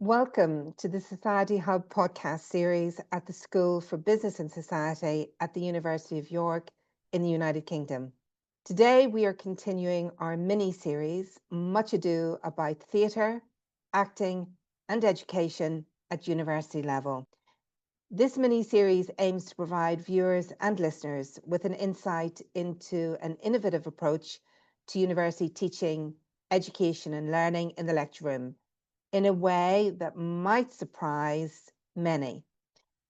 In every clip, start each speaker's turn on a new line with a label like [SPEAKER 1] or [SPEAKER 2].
[SPEAKER 1] Welcome to the Society Hub podcast series at the School for Business and Society at the University of York in the United Kingdom. Today we are continuing our mini-series, Much Ado About Theatre, Acting and Education at University Level. This mini-series aims to provide viewers and listeners with an insight into an innovative approach to university teaching, education and learning in the lecture room, in a way that might surprise many.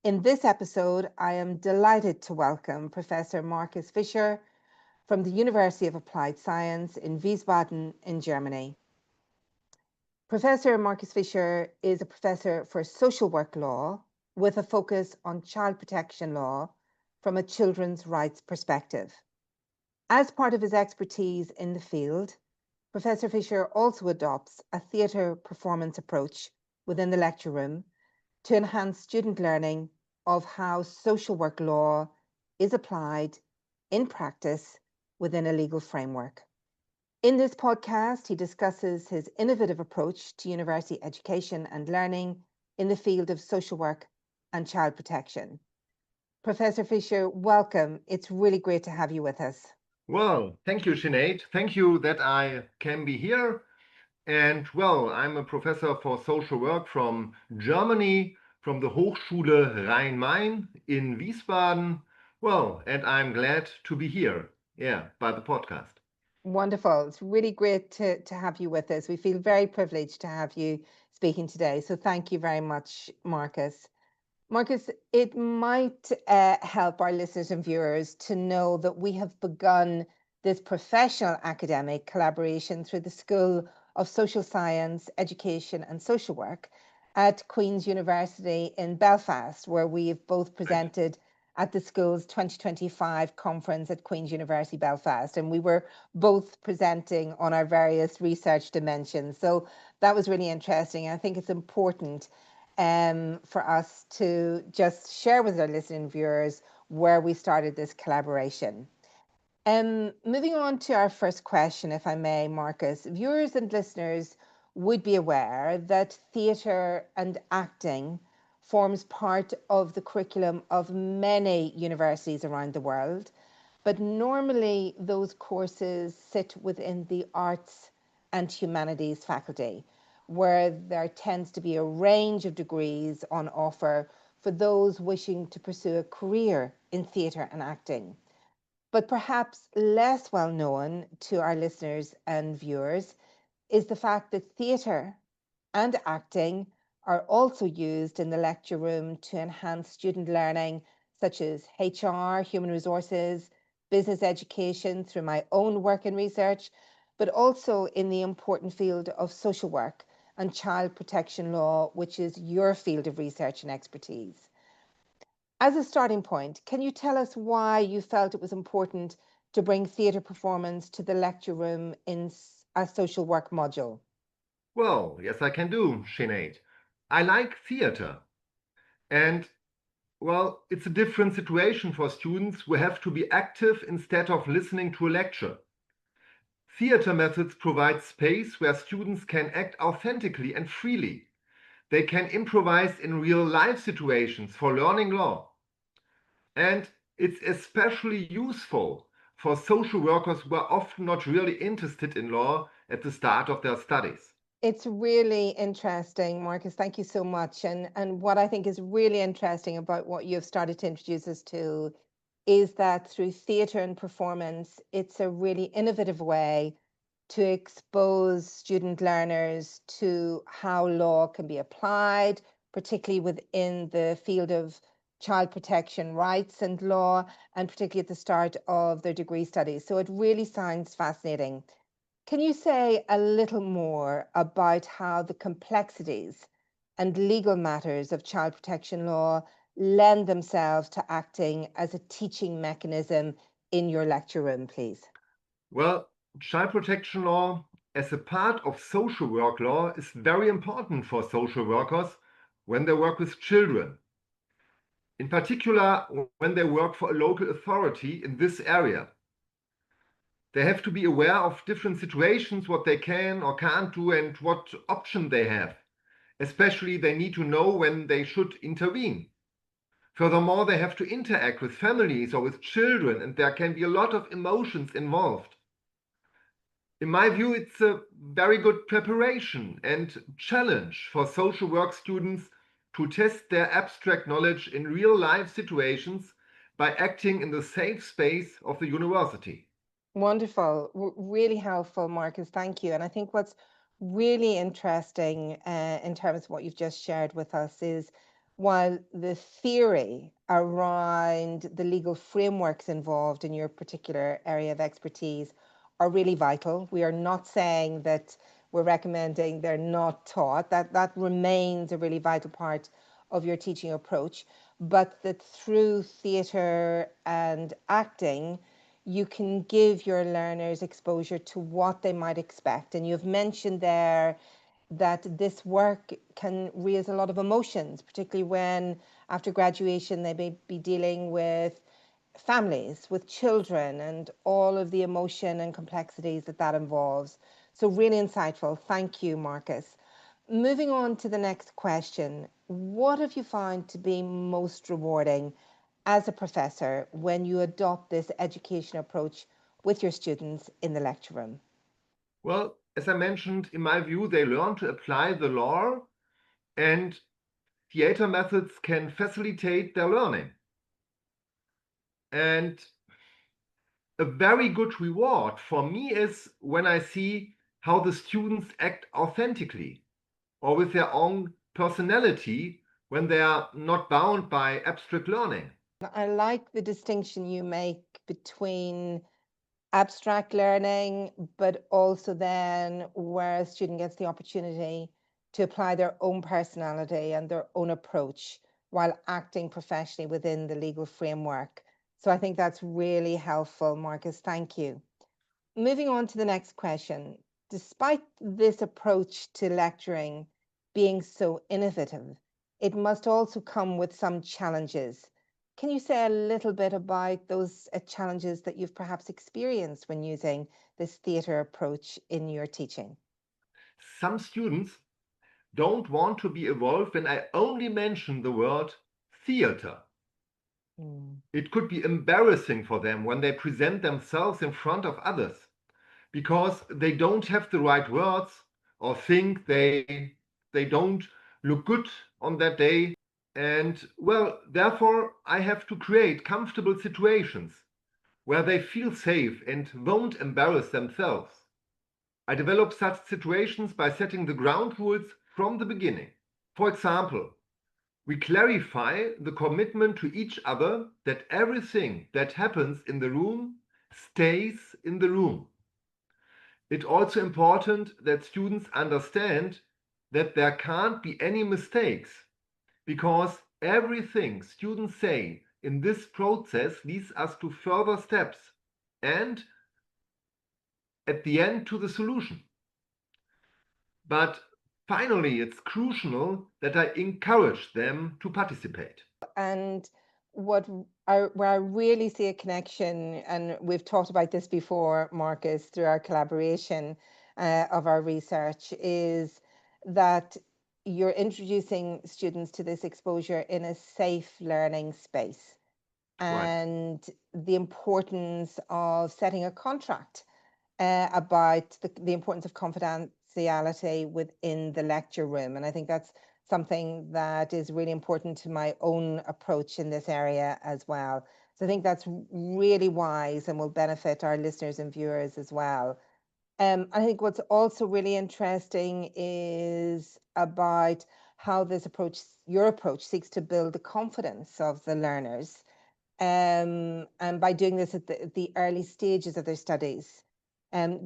[SPEAKER 1] In this episode, I am delighted to welcome Professor Markus Fischer from the University of Applied Science in Wiesbaden in Germany. Professor Markus Fischer is a professor for social work law with a focus on child protection law from a children's rights perspective. As part of his expertise in the field, Professor Fischer also adopts a theatre performance approach within the lecture room to enhance student learning of how social work law is applied in practice within a legal framework. In this podcast, he discusses his innovative approach to university education and learning in the field of social work and child protection. Professor Fischer, welcome. It's really great to have you with us.
[SPEAKER 2] Well, thank you, Sinead. Thank you that I can be here. And well, I'm a professor for social work from Germany, from the Hochschule RheinMain in Wiesbaden. Well, and I'm glad to be here, by the podcast.
[SPEAKER 1] Wonderful. It's really great to have you with us. We feel very privileged to have you speaking today. So thank you very much, Markus. Markus, it might help our listeners and viewers to know that we have begun this professional academic collaboration through the School of Social Science, Education and Social Work at Queen's University in Belfast, where we've both presented at the school's 2025 conference at Queen's University Belfast. And we were both presenting on our various research dimensions. So that was really interesting. I think it's important for us to just share with our listening viewers where we started this collaboration. Moving on to our first question, if I may, Markus, viewers and listeners would be aware that theatre and acting forms part of the curriculum of many universities around the world, but normally those courses sit within the arts and humanities faculty, where there tends to be a range of degrees on offer for those wishing to pursue a career in theatre and acting. But perhaps less well known to our listeners and viewers is the fact that theatre and acting are also used in the lecture room to enhance student learning, such as HR, human resources, business education through my own work and research, but also in the important field of social work and child protection law, which is your field of research and expertise. As a starting point, can you tell us why you felt it was important to bring theatre performance to the lecture room in a social work module?
[SPEAKER 2] Well, yes, I can do, Sinead. I like theater. And well, it's a different situation for students who have to be active instead of listening to a lecture. Theater methods provide space where students can act authentically and freely. They can improvise in real life situations for learning law. And it's especially useful for social workers who are often not really interested in law at the start of their studies.
[SPEAKER 1] It's really interesting, Markus. Thank you so much. And what I think is really interesting about what you've started to introduce us to is that through theatre and performance, it's a really innovative way to expose student learners to how law can be applied, particularly within the field of child protection rights and law, and particularly at the start of their degree studies. So it really sounds fascinating. Can you say a little more about how the complexities and legal matters of child protection law lend themselves to acting as a teaching mechanism in your lecture room, please?
[SPEAKER 2] Well, child protection law as a part of social work law is very important for social workers when they work with children. In particular, when they work for a local authority in this area. They have to be aware of different situations, what they can or can't do, and what option they have. Especially, they need to know when they should intervene. Furthermore, they have to interact with families or with children, and there can be a lot of emotions involved. In my view, it's a very good preparation and challenge for social work students to test their abstract knowledge in real life situations by acting in the safe space of the university.
[SPEAKER 1] Wonderful, really helpful, Marcus. Thank you. And I think what's really interesting in terms of what you've just shared with us is while the theory around the legal frameworks involved in your particular area of expertise are really vital, we are not saying that we're recommending they're not taught. That remains a really vital part of your teaching approach, but that through theatre and acting, you can give your learners exposure to what they might expect. And you've mentioned there that this work can raise a lot of emotions, particularly when after graduation they may be dealing with families, with children, and all of the emotion and complexities that that involves. So really insightful. Thank you, Marcus. Moving on to the next question, what have you found to be most rewarding as a professor when you adopt this education approach with your students in the lecture room?
[SPEAKER 2] Well, as I mentioned, in my view, they learn to apply the law, and theater methods can facilitate their learning. And a very good reward for me is when I see how the students act authentically or with their own personality when they are not bound by abstract learning.
[SPEAKER 1] I like the distinction you make between abstract learning, but also then where a student gets the opportunity to apply their own personality and their own approach while acting professionally within the legal framework. So I think that's really helpful, Marcus. Thank you. Moving on to the next question. Despite this approach to lecturing being so innovative, it must also come with some challenges. Can you say a little bit about those challenges that you've perhaps experienced when using this theatre approach in your teaching?
[SPEAKER 2] Some students don't want to be involved when I only mention the word theater. It could be embarrassing for them when they present themselves in front of others because they don't have the right words or think they don't look good on that day. And well, therefore, I have to create comfortable situations where they feel safe and won't embarrass themselves. I develop such situations by setting the ground rules from the beginning. For example, we clarify the commitment to each other that everything that happens in the room stays in the room. It's also important that students understand that there can't be any mistakes because everything students say in this process leads us to further steps and at the end to the solution. But finally, it's crucial that I encourage them to participate.
[SPEAKER 1] And where I really see a connection, and we've talked about this before, Marcus, through our collaboration of our research, is that you're introducing students to this exposure in a safe learning space,
[SPEAKER 2] Right.
[SPEAKER 1] and the importance of setting a contract about the importance of confidentiality within the lecture room. And I think that's something that is really important to my own approach in this area as well. So I think that's really wise and will benefit our listeners and viewers as well. I think what's also really interesting is about how this approach, your approach, seeks to build the confidence of the learners. And by doing this at the early stages of their studies,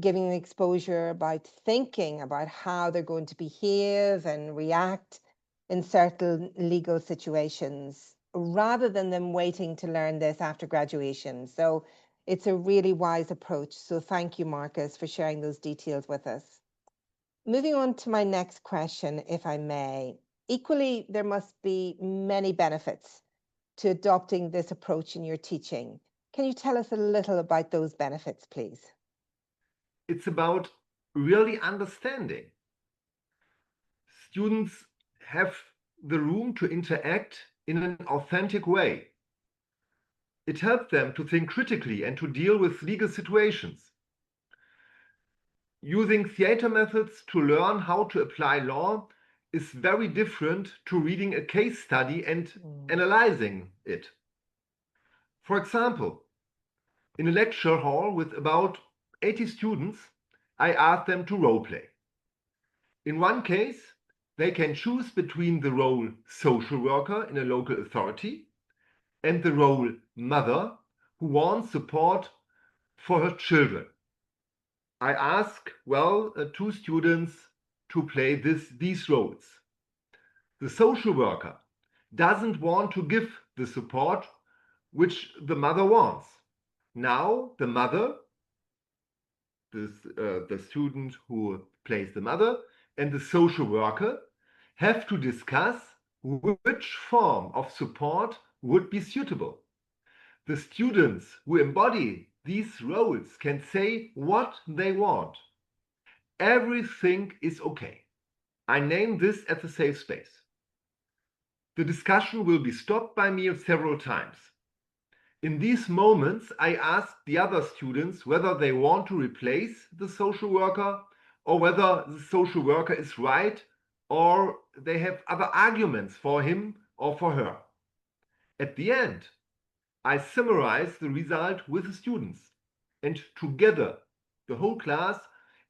[SPEAKER 1] giving them exposure about thinking about how they're going to behave and react in certain legal situations, rather than them waiting to learn this after graduation. So it's a really wise approach. So thank you, Marcus, for sharing those details with us. Moving on to my next question, if I may. Equally, there must be many benefits to adopting this approach in your teaching. Can you tell us a little about those benefits, please?
[SPEAKER 2] It's about really understanding. Students have the room to interact in an authentic way. It helped them to think critically and to deal with legal situations. Using theater methods to learn how to apply law is very different to reading a case study and analyzing it. For example, in a lecture hall with about 80 students, I asked them to role play. In one case, they can choose between the role social worker in a local authority and the role mother who wants support for her children. I ask, two students to play these roles. The social worker doesn't want to give the support which the mother wants. Now the mother, the student who plays the mother, and the social worker have to discuss which form of support would be suitable. The students who embody these roles can say what they want. Everything is okay. I name this as a safe space. The discussion will be stopped by me several times. In these moments, I ask the other students whether they want to replace the social worker or whether the social worker is right or they have other arguments for him or for her. At the end, I summarize the result with the students, and together, the whole class,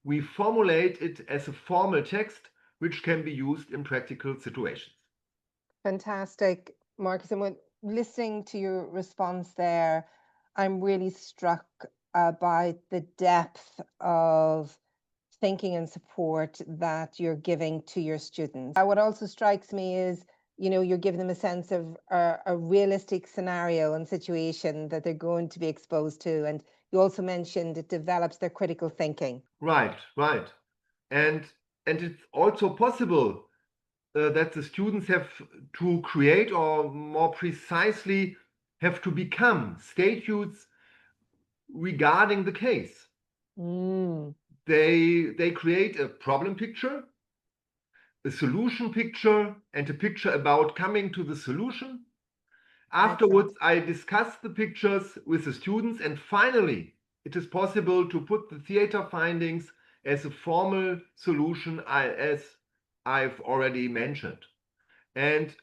[SPEAKER 2] we formulate it as a formal text which can be used in practical situations.
[SPEAKER 1] Fantastic, Markus. And when listening to your response there, I'm really struck by the depth of thinking and support that you're giving to your students. What also strikes me is, you're giving them a sense of a realistic scenario and situation that they're going to be exposed to. And you also mentioned it develops their critical thinking.
[SPEAKER 2] Right. And it's also possible that the students have to create, or more precisely, have to become statutes regarding the case. They create a problem picture, a solution picture, and a picture about coming to the solution. Afterwards, I discuss the pictures with the students, and finally, it is possible to put the theater findings as a formal solution, as I've already mentioned. And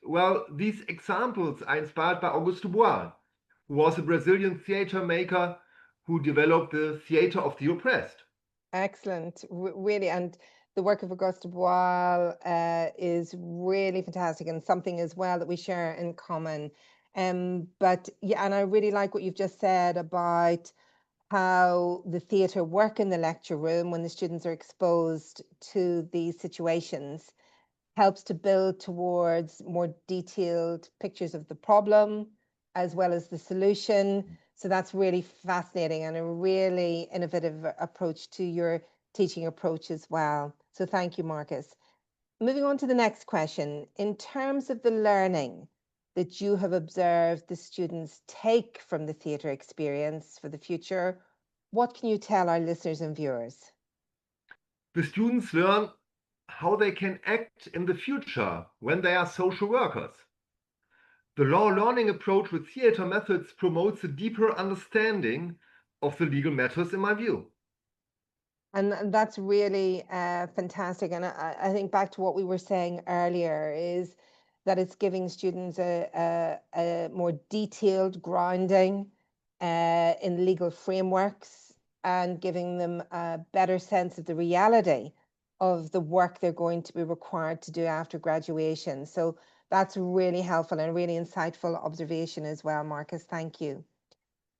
[SPEAKER 2] these examples are inspired by Augusto Boal, who was a Brazilian theater maker who developed the theater of the oppressed.
[SPEAKER 1] Excellent, really. And the work of Augusto Boal is really fantastic and something as well that we share in common. But yeah, and I really like what you've just said about how the theatre work in the lecture room when the students are exposed to these situations helps to build towards more detailed pictures of the problem as well as the solution. So that's really fascinating and a really innovative approach to your teaching approach as well. So thank you, Markus. Moving on to the next question. In terms of the learning that you have observed the students take from the theatre experience for the future, what can you tell our listeners and viewers?
[SPEAKER 2] The students learn how they can act in the future when they are social workers. The law learning approach with theater methods promotes a deeper understanding of the legal matters, in my view.
[SPEAKER 1] And that's really fantastic. And I think back to what we were saying earlier is that it's giving students a more detailed grounding in legal frameworks and giving them a better sense of the reality of the work they're going to be required to do after graduation. So that's really helpful and really insightful observation as well, Markus. Thank you.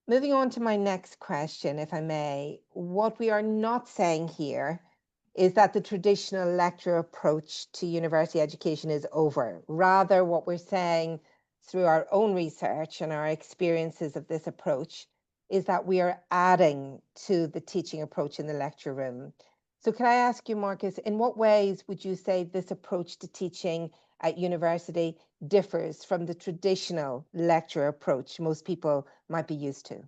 [SPEAKER 1] Moving on to my next question, if I may, what we are not saying here is that the traditional lecture approach to university education is over. Rather, what we're saying through our own research and our experiences of this approach is that we are adding to the teaching approach in the lecture room. So can I ask you, Markus, in what ways would you say this approach to teaching at university differs from the traditional lecture approach most people might be used to?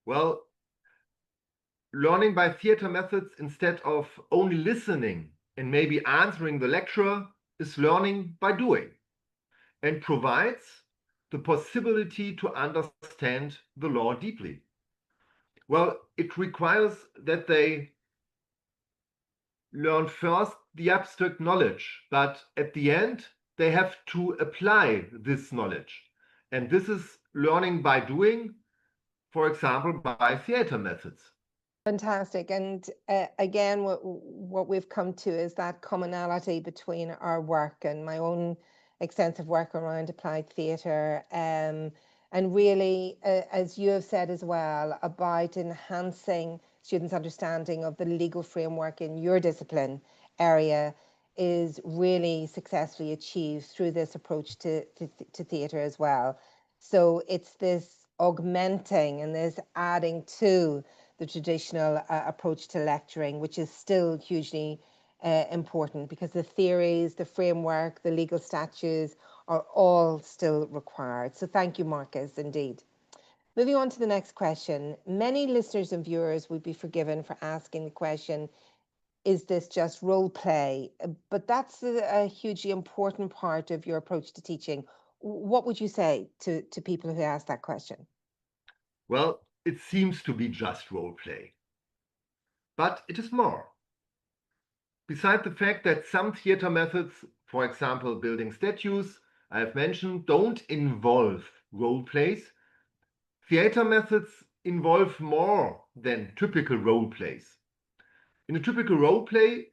[SPEAKER 2] Well, learning by theater methods instead of only listening and maybe answering the lecturer is learning by doing and provides the possibility to understand the law deeply. Well, it requires that they learn first the abstract knowledge, but at the end, they have to apply this knowledge. And this is learning by doing, for example, by theater methods.
[SPEAKER 1] Fantastic. And again, what we've come to is that commonality between our work and my own extensive work around applied theatre. And really, as you have said as well, about enhancing students' understanding of the legal framework in your discipline area is really successfully achieved through this approach to theatre as well. So it's this augmenting and this adding to the traditional approach to lecturing, which is still hugely important because the theories, the framework, the legal statutes are all still required. So thank you, Markus, indeed. Moving on to the next question. Many listeners and viewers would be forgiven for asking the question, is this just role play? But that's a hugely important part of your approach to teaching. What would you say to people who ask that question?
[SPEAKER 2] Well, it seems to be just role play, but it is more. Besides the fact that some theater methods, for example, building statues, I have mentioned, don't involve role plays, theater methods involve more than typical role plays. In a typical role play,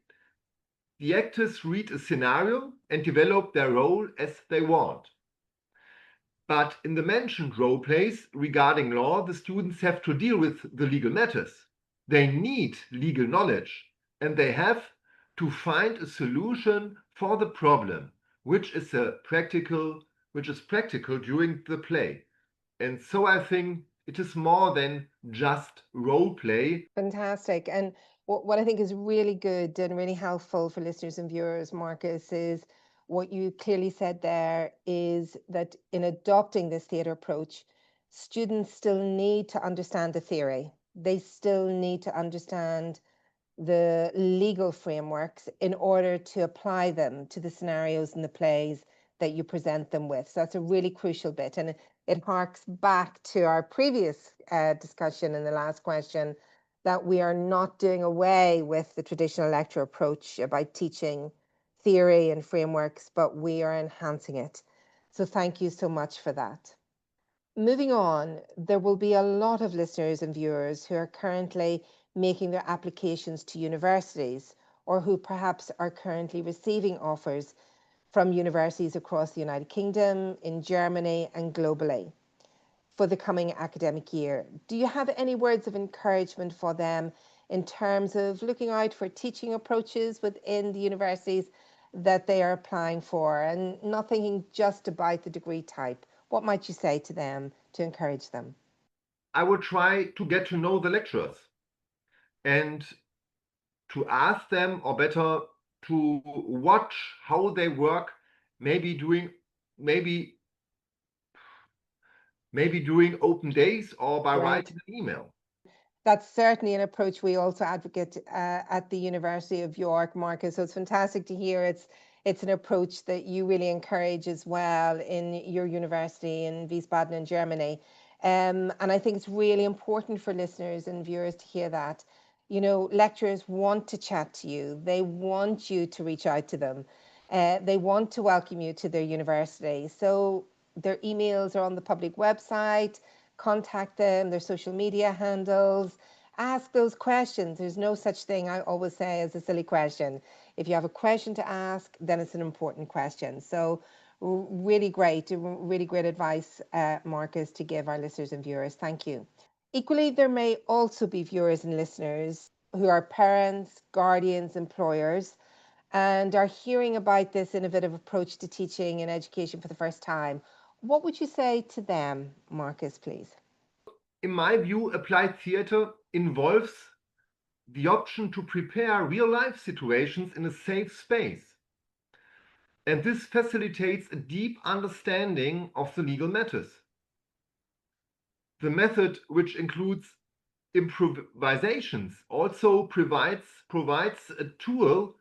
[SPEAKER 2] the actors read a scenario and develop their role as they want. But in the mentioned role plays regarding law, the students have to deal with the legal matters. They need legal knowledge and they have to find a solution for the problem, which is practical during the play. And so I think it is more than just role play.
[SPEAKER 1] Fantastic. And what I think is really good and really helpful for listeners and viewers, Markus, is what you clearly said there is that in adopting this theatre approach, students still need to understand the theory. They still need to understand the legal frameworks in order to apply them to the scenarios and the plays that you present them with. So that's a really crucial bit. And it harks back to our previous discussion in the last question that we are not doing away with the traditional lecture approach about teaching theory and frameworks, but we are enhancing it. So thank you so much for that. Moving on, there will be a lot of listeners and viewers who are currently making their applications to universities or who perhaps are currently receiving offers from universities across the United Kingdom, in Germany and globally for the coming academic year. Do you have any words of encouragement for them in terms of looking out for teaching approaches within the universities that they are applying for and not thinking just about the degree type? What might you say to them to encourage them?
[SPEAKER 2] I will try to get to know the lecturers and to ask them, or better, to watch how they work, maybe during open days or by writing an email.
[SPEAKER 1] That's certainly an approach we also advocate at the University of York, Markus. So it's fantastic to hear it's an approach that you really encourage as well in your university in Wiesbaden in Germany. And I think it's really important for listeners and viewers to hear that. You know, lecturers want to chat to you. They want you to reach out to them. They want to welcome you to their university. So their emails are on the public website. Contact them, their social media handles, ask those questions. There's no such thing, I always say, as a silly question. If you have a question to ask, then it's an important question. So really great advice, Markus, to give our listeners and viewers. Thank you. Equally, there may also be viewers and listeners who are parents, guardians, employers, and are hearing about this innovative approach to teaching and education for the first time. What would you say to them, Markus, please?
[SPEAKER 2] In my view, applied theater involves the option to prepare real-life situations in a safe space. And this facilitates a deep understanding of the legal matters. The method, which includes improvisations, also provides a tool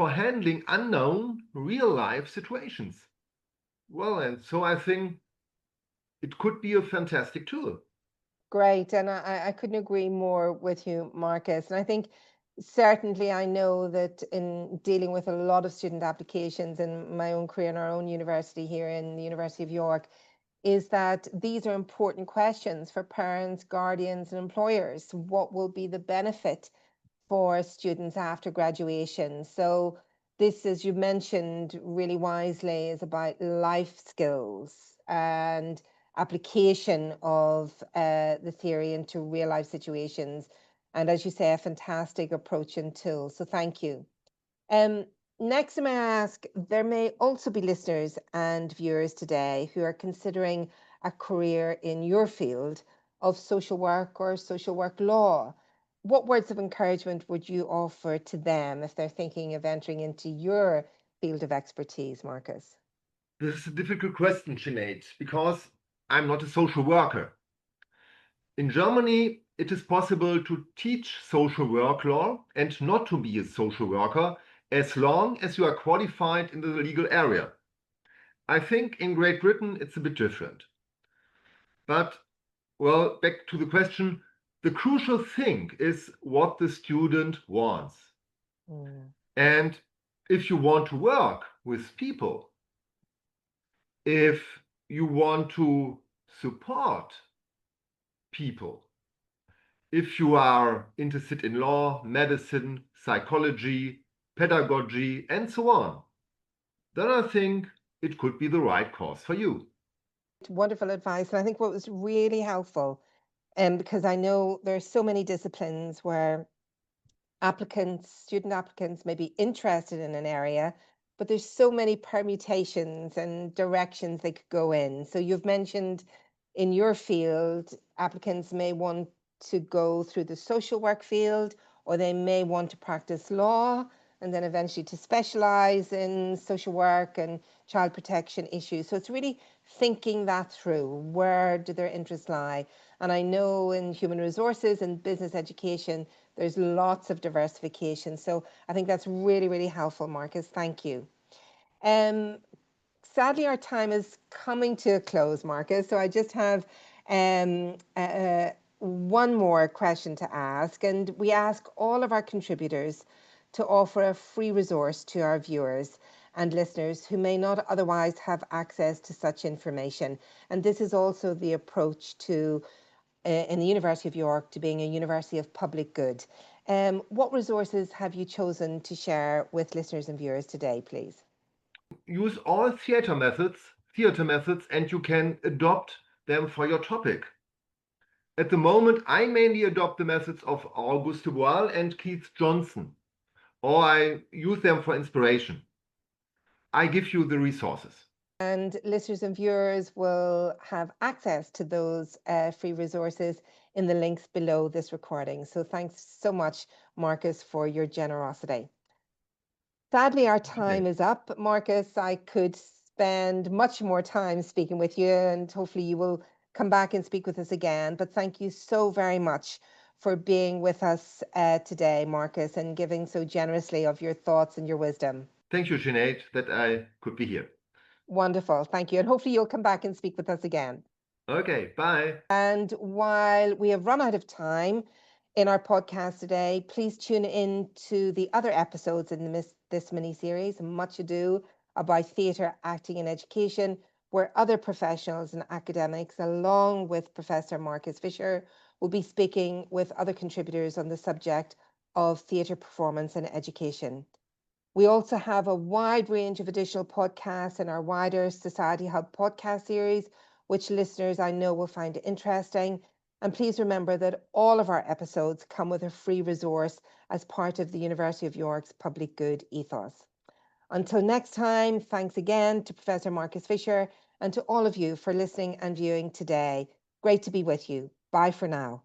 [SPEAKER 2] for handling unknown real-life situations. Well, and so I think it could be a fantastic tool.
[SPEAKER 1] Great. And I couldn't agree more with you, Markus. And I think certainly I know that in dealing with a lot of student applications in my own career in our own university here in the University of York, is that these are important questions for parents, guardians, and employers. What will be the benefit for students after graduation? So this, as you mentioned really wisely, is about life skills and application of the theory into real life situations. And as you say, a fantastic approach and tool. So thank you. Next, may I ask, there may also be listeners and viewers today who are considering a career in your field of social work or social work law. What words of encouragement would you offer to them if they're thinking of entering into your field of expertise, Markus?
[SPEAKER 2] This is a difficult question, Sinead, because I'm not a social worker. In Germany, it is possible to teach social work law and not to be a social worker as long as you are qualified in the legal area. I think in Great Britain it's a bit different. But, well, back to the question, the crucial thing is what the student wants. And if you want to work with people, if you want to support people, if you are interested in law, medicine, psychology, pedagogy, and so on, then I think it could be the right course for you.
[SPEAKER 1] Wonderful advice. And I think what was really helpful, because I know there are so many disciplines where student applicants may be interested in an area, but there's so many permutations and directions they could go in. So you've mentioned in your field, applicants may want to go through the social work field, or they may want to practice law and then eventually to specialize in social work and child protection issues. So it's really thinking that through. Where do their interests lie? And I know in human resources and business education, there's lots of diversification. So I think that's really, really helpful, Markus. Thank you. Sadly, our time is coming to a close, Markus. So I just have one more question to ask. And we ask all of our contributors to offer a free resource to our viewers and listeners who may not otherwise have access to such information. And this is also the approach to in the University of York to being a university of public good. What resources have you chosen to share with listeners and viewers today, please?
[SPEAKER 2] Use all theater methods, and you can adopt them for your topic. At the moment, I mainly adopt the methods of Augusto Boal and Keith Johnstone, or I use them for inspiration. I give you the resources.
[SPEAKER 1] And listeners and viewers will have access to those free resources in the links below this recording. So thanks so much, Markus, for your generosity. Sadly, our time is up. Markus, I could spend much more time speaking with you, and hopefully you will come back and speak with us again. But thank you so very much for being with us today, Markus, and giving so generously of your thoughts and your wisdom.
[SPEAKER 2] Thank you, Sinead, that I could be here.
[SPEAKER 1] Wonderful. Thank you. And hopefully you'll come back and speak with us again.
[SPEAKER 2] Okay, bye.
[SPEAKER 1] And while we have run out of time in our podcast today, please tune in to the other episodes in this mini-series, Much Ado About Theatre, Acting and Education, where other professionals and academics, along with Professor Markus Fischer, will be speaking with other contributors on the subject of theatre performance and education. We also have a wide range of additional podcasts in our wider Society Hub podcast series, which listeners I know will find interesting. And please remember that all of our episodes come with a free resource as part of the University of York's public good ethos. Until next time, thanks again to Professor Markus Fischer and to all of you for listening and viewing today. Great to be with you. Bye for now.